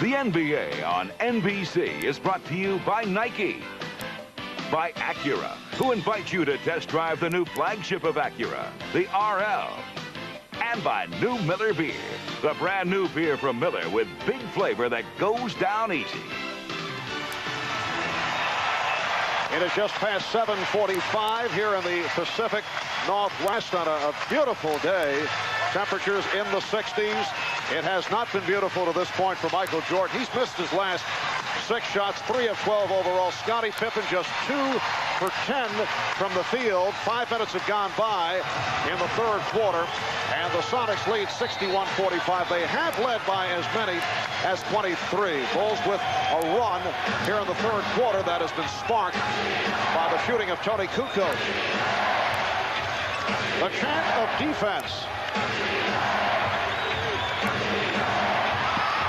The NBA on NBC is brought to you by Nike, by Acura, who invite you to test drive the new flagship of Acura, the RL, and by New Miller Beer, the brand new beer from Miller with big flavor that goes down easy. It is just past 7:45 here in the Pacific Northwest on a beautiful day. Temperatures in the 60s. It has not been beautiful to this point for Michael Jordan. He's missed his last 6 shots, 3 of 12 overall. Scottie Pippen just 2 for 10 from the field. 5 minutes have gone by in the third quarter, and the Sonics lead 61-45. They have led by as many as 23. Bulls with a run here in the third quarter that has been sparked by the shooting of Tony Kukoc. The chant of defense.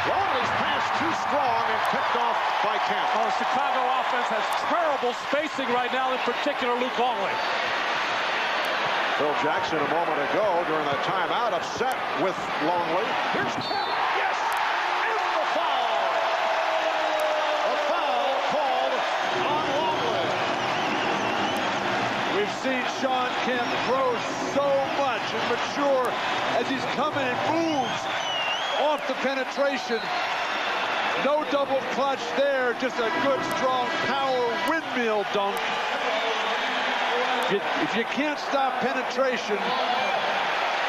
Longley's pass too strong and picked off by Kemp. Oh, Chicago offense has terrible spacing right now, in particular Luke Longley. Phil Jackson a moment ago during that timeout upset with Longley. Here's Kemp. Yes! And the foul! A foul called on Longley. We've seen Shawn Kemp grow so much and mature as he's coming and moves off the penetration. No double clutch there, just a good, strong power windmill dunk. If you can't stop penetration,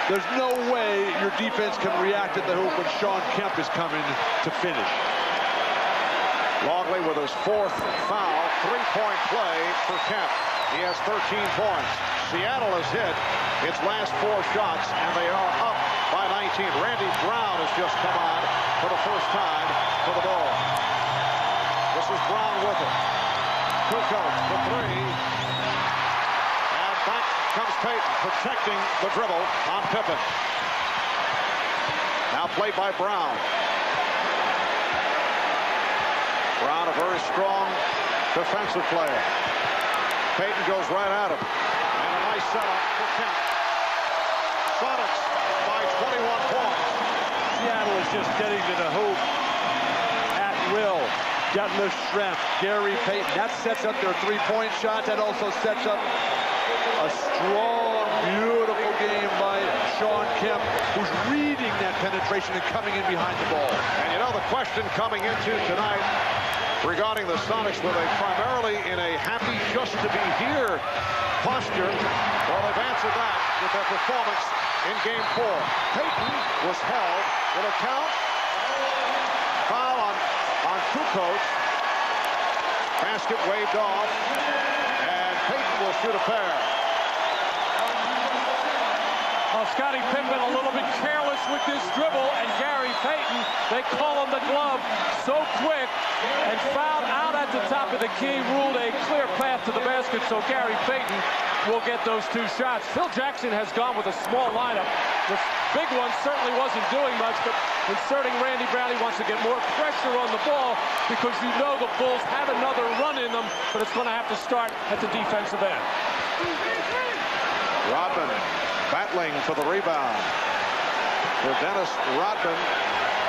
there's no way your defense can react at the hoop when Shawn Kemp is coming to finish. Longley with his 4th foul, 3-point play for Kemp. He has 13 points. Seattle has hit its last 4 shots, and they are up by 19. Randy Brown has just come on for the first time for the ball. This is Brown with it. Kukoc, the 3. And back comes Payton, protecting the dribble on Pippen. Now played by Brown. Brown, a very strong defensive player. Payton goes right at him. And a nice setup for Kemp. Sonics by 21 points. Seattle is just getting to the hoop at will. Got the strength. Gary Payton. That sets up their 3-point shot. That also sets up a strong, beautiful game by Shawn Kemp, who's reading that penetration and coming in behind the ball. And you know the question coming into tonight regarding the Sonics, were they primarily in a happy just to be here posture? Well, they've answered that with their performance in Game 4. Payton was held. Will it count? Foul on Kukoc. Basket waved off, and Payton will shoot a pair. Well, Scottie Pippen a little bit careless with this dribble, and Gary Payton, they call him the glove so quick, and fouled out at the top of the key, ruled a clear path to the basket, so Gary Payton will get those 2 shots. Phil Jackson has gone with a small lineup. The big one certainly wasn't doing much, but inserting Randy Brown, he wants to get more pressure on the ball because you know the Bulls have another run in them, but it's going to have to start at the defensive end. Rodman battling for the rebound. For Dennis Rodman,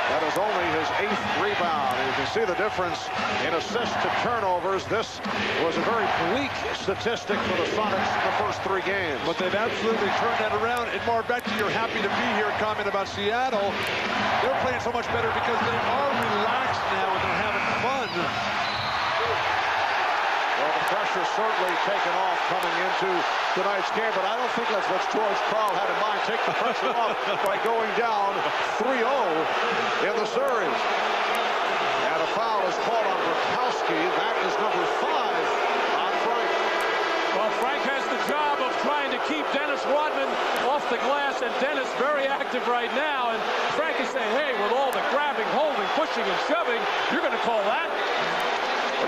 that is only his 8th rebound. And you can see the difference in assists to turnovers. This was a very bleak statistic for the Sonics in the first 3 games. But they've absolutely turned that around. And more back to your happy to be here comment about Seattle. They're playing so much better because they are relaxed now and they're having fun. Well, the pressure certainly taken off coming into tonight's game, but I don't think that's what George Karl had in mind. Take the pressure off by going down 3-0 in the series. And a foul is called on Bukowski. That is number 5 on Frank. Well, Frank has the job of trying to keep Dennis Rodman off the glass, and Dennis very active right now. And Frank is saying, hey, with all the grabbing, holding, pushing, and shoving, you're going to call that?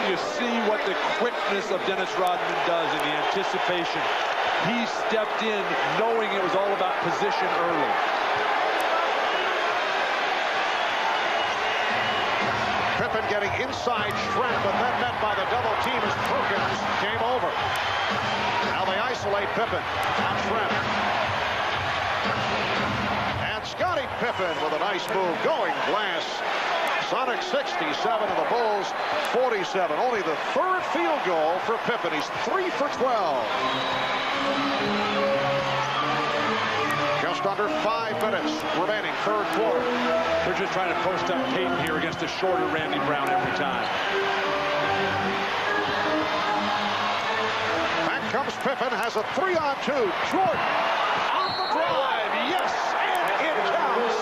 You see what the quickness of Dennis Rodman does in the anticipation. He stepped in knowing it was all about position early. Pippen getting inside Trent, but then met by the double team as Perkins. Game over. Now they isolate Pippen on Trent. And Scottie Pippen with a nice move going glass. Sonics 67 and the Bulls 47. Only the third field goal for Pippen. He's 3 for 12. Just under 5 minutes remaining, third quarter. They're just trying to post up Peyton here against a shorter Randy Brown every time. Back comes Pippen, has a 3-on-2. Jordan on the drive. Yes, and it counts.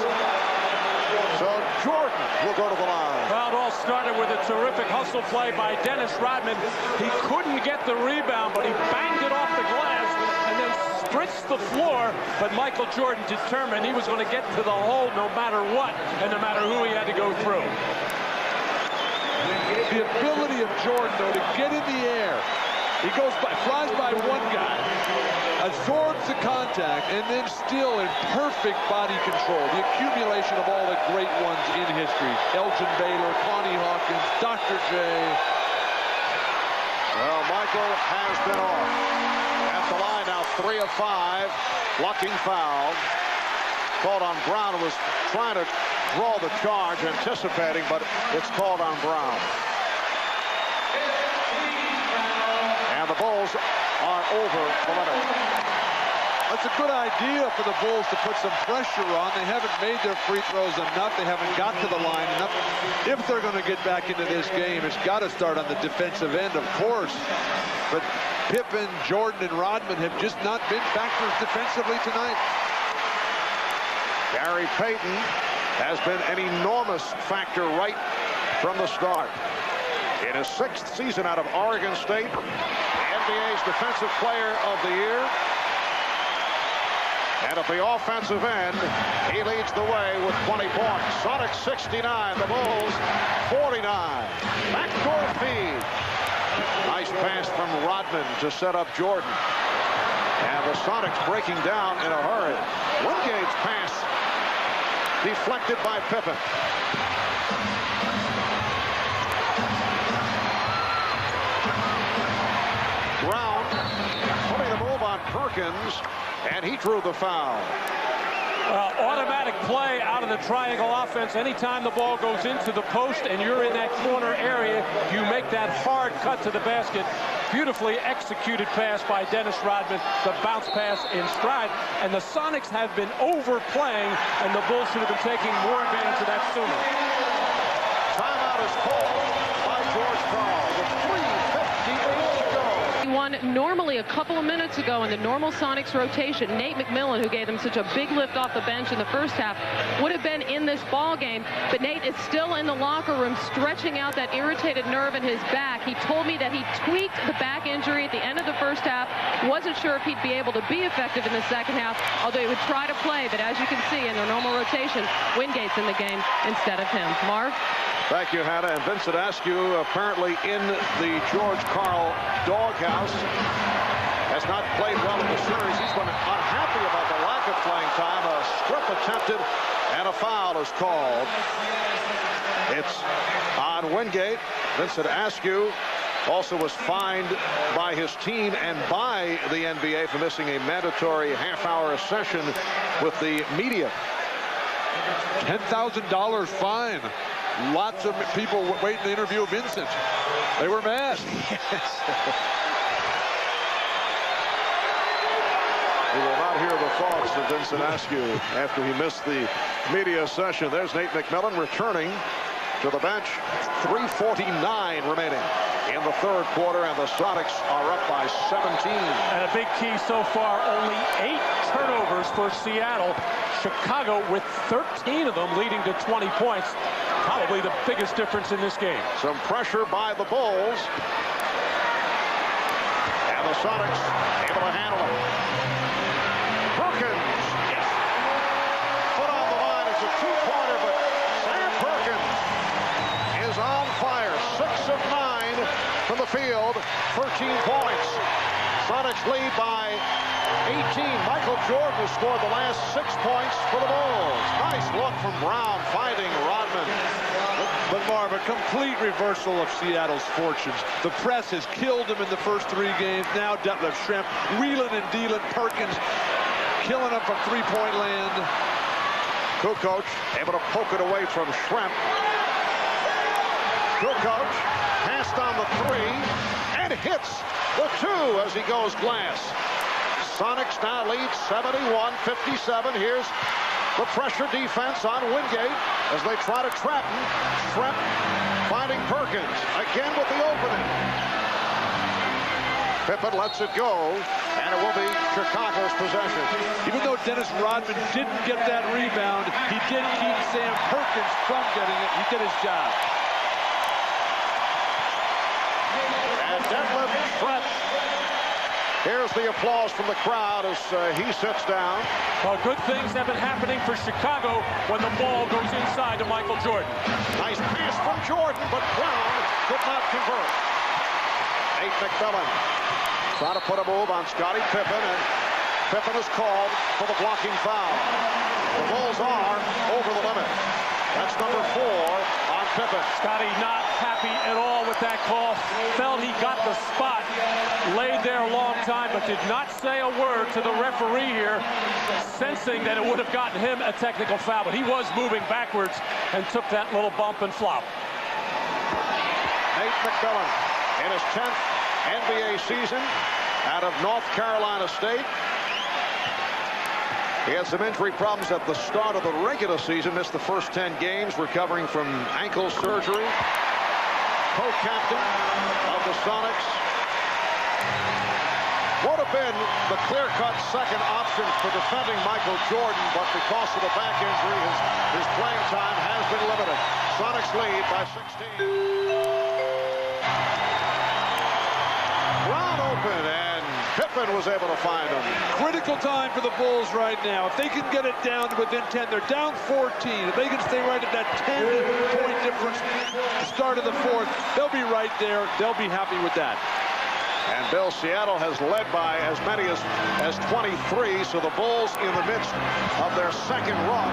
So Jordan will go to the line. Well, it all started with a terrific hustle play by Dennis Rodman. He couldn't get the rebound, but he banged it off the glass and then spritz the floor, but Michael Jordan determined he was going to get to the hole no matter what and no matter who he had to go through. The ability of Jordan, though, to get in the air. He flies by one guy, absorbs the contact, and then still in perfect body control. The accumulation of all the great ones in history. Elgin Baylor, Connie Hawkins, Dr. J. Well, Michael has been off. At the line now, 3 of 5. Blocking foul. Called on Brown, who was trying to draw the charge, anticipating, but it's called on Brown. And the Bulls are over the limit. That's a good idea for the Bulls to put some pressure on. They haven't made their free throws enough. They haven't got to the line enough. If they're going to get back into this game, it's got to start on the defensive end, of course. But Pippen, Jordan, and Rodman have just not been factors defensively tonight. Gary Payton has been an enormous factor right from the start. In his 6th season out of Oregon State, NBA's Defensive Player of the Year. And at the offensive end, he leads the way with 20 points. Sonics 69, the Bulls 49. Backdoor feed. Nice pass from Rodman to set up Jordan. And the Sonics breaking down in a hurry. Wingate's pass deflected by Pippen. Brown putting the move on Perkins, and he drew the foul. Automatic play out of the triangle offense. Anytime the ball goes into the post and you're in that corner area, you make that hard cut to the basket. Beautifully executed pass by Dennis Rodman. The bounce pass in stride. And the Sonics have been overplaying, and the Bulls should have been taking more advantage of that sooner. Timeout is called by George Karl with 3:58 to go. Won normally a couple of minutes ago in the normal Sonics rotation. Nate McMillan, who gave them such a big lift off the bench in the first half, would have been in this ball game. But Nate is still in the locker room stretching out that irritated nerve in his back. He told me that he tweaked the back injury at the end of the first half. Wasn't sure if he'd be able to be effective in the second half, although he would try to play. But as you can see in their normal rotation, Wingate's in the game instead of him. Marv? Thank you, Hannah. And Vincent Askew, apparently in the George Karl doghouse, has not played well in the series. He's been unhappy about the lack of playing time. A strip attempted and a foul is called. It's on Wingate. Vincent Askew also was fined by his team and by the NBA for missing a mandatory half-hour session with the media. $10,000 fine. Lots of people waiting to interview Vincent. They were mad. Yes. We will not hear the thoughts of Vincent Askew after he missed the media session. There's Nate McMillan returning to the bench. 3:49 remaining in the third quarter, and the Sonics are up by 17. And a big key so far, only 8 turnovers for Seattle. Chicago with 13 of them, leading to 20 points. Probably the biggest difference in this game. Some pressure by the Bulls. And the Sonics able to handle it. Perkins. Yes. Put on the line. It's a two-pointer, but Sam Perkins is on fire. 6 of 9 from the field. 13 points. Sonics lead by 18. Michael Jordan has scored the last 6 points for the Bulls. Nice look from Brown finding Rodman. But Marv, a complete reversal of Seattle's fortunes. The press has killed them in the first 3 games. Now Detlef Schrempf wheeling and dealing. Perkins killing them from three-point land. Kukoc able to poke it away from Schrempf. Kukoc passed on the 3 and hits the 2 as he goes glass. Sonics now lead 71-57. Here's the pressure defense on Wingate as they try to trap him. Trent finding Perkins again with the opening. Pippen lets it go, and it will be Chicago's possession. Even though Dennis Rodman didn't get that rebound, he did keep Sam Perkins from getting it. He did his job. And Detlef Trent. Here's the applause from the crowd as he sits down. Well, good things have been happening for Chicago when the ball goes inside to Michael Jordan. Nice pass from Jordan, but Brown could not convert. Nate McMillan trying to put a move on Scottie Pippen, and Pippen is called for the blocking foul. The Bulls are over the limit. That's number 4 on Pippen. Scottie not happy at all with that call. Felt he got the spot. Laid there a long time, but did not say a word to the referee here, sensing that it would have gotten him a technical foul. But he was moving backwards and took that little bump and flop. Nate McMillan in his 10th NBA season out of North Carolina State. He had some injury problems at the start of the regular season, missed the first 10 games, recovering from ankle surgery. Co-captain of the Sonics. Would have been the clear-cut second option for defending Michael Jordan, but because of the back injury, his playing time has been limited. Sonics lead by 16. Brown open, and Pippen was able to find him. Critical time for the Bulls right now. If they can get it down to within 10, they're down 14. If they can stay right at that 10-point difference at the start of the 4th, they'll be right there. They'll be happy with that. And Bill, Seattle has led by as many as 23, so the Bulls in the midst of their second run.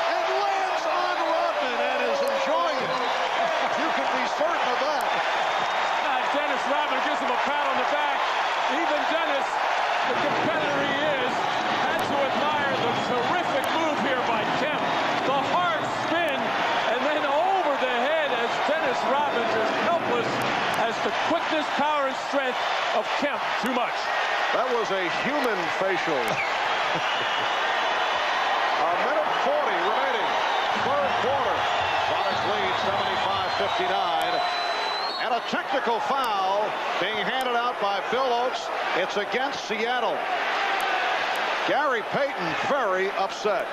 And lands on Rodman and is enjoying it. You can be certain of that. Dennis Rodman gives him a pat on the back. Even Dennis, the competitor he is, had to admire the terrific move here by Kemp. The hard spin, and then over the head as Dennis Rodman is helpless as the quickness, power, and strength of Kemp. Too much. That was a human facial. A minute 40 remaining. Third quarter. Sonics lead 75-59. And a technical foul being handed out by Bill Oates. It's against Seattle. Gary Payton very upset.